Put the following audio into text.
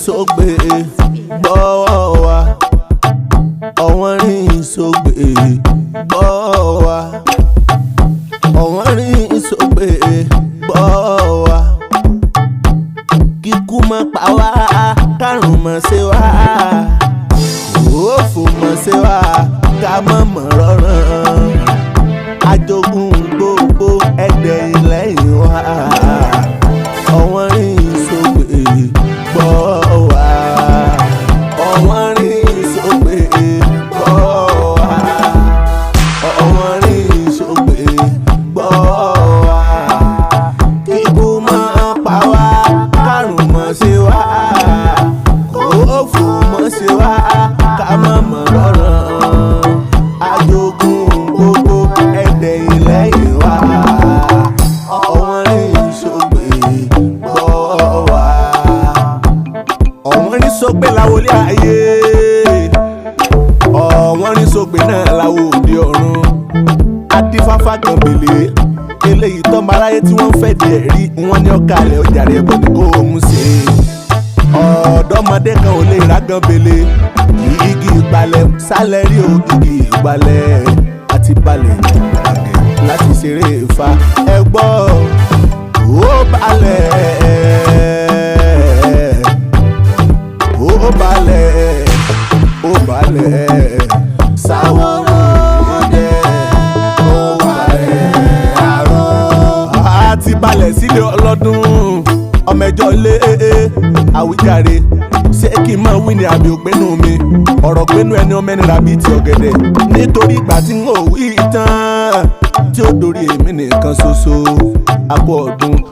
sógbè gbọ́ wa. Ọ̀wọ́n rìn sógbè gbọ́ wa. Ọ̀wọ́n rìn sógbè gbọ́ wa. Kíkú má pa wá, kárùn má ṣe wá. Òfò má ṣe wá, ká má mọ̀ rọrùn. Ajogun gbogbo ẹ̀dẹ̀ ìlẹ́yìn wa. Ọ̀wọ́n rìn sógbè gbọ́ wa. Ọ̀wọ́n rìn sógbè gbọ́ wa. Ọ̀wọ́n rìn sógbè gbọ́ wa. Kíkú má pa wá, kárùn má ṣe wá. Òfò má ṣe wá, ká má mọ̀ rọrùn. Ajogun gbogbo ẹ̀dẹ̀ ìlẹ́yìn wa. Ọ̀wọ́n rìn sógbè gbọ́ wa. Ọ̀wọ́n rìn sógbè láwọlé ayé. Ọ̀wọ́n rìn sógbè náà láwọ òde ọ̀run. Adífáfá kan bèlè eléyìí tọ́mọ aráyé tí wọ́n fẹ́ di ẹ̀rí. Wọ́n ní ọ̀kàlẹ̀ ọjà rẹ̀ bọ̀ ní kó o mú ṣe. Ọ̀dọ́mọdé kan ò lè rágan bèlè. Igi ìgbàlẹ̀ sálẹ̀ rí o, igi ìgbàlẹ̀ àti balẹ̀ láti ṣeré Ifá. Ẹ gbọ́ ó balẹ̀, ó balẹ̀, ó balẹ̀. Sáwọ́rọ́dẹ ó balẹ̀ àrọ́. Àti balẹ̀ sílé ọlọ́dún ọmọ ẹjọ́ lé Àwíjàre. Ṣé kí n máa wí ní àbí ògbénu mi? Ọ̀rọ̀ gbénu ẹni ọmọ ẹni ràbí ti ọ̀gẹ̀dẹ̀. Nítorí ìgbà tí n ò wí tán tí ó dorí èmi nìkan ṣoṣo. Àpò ọdún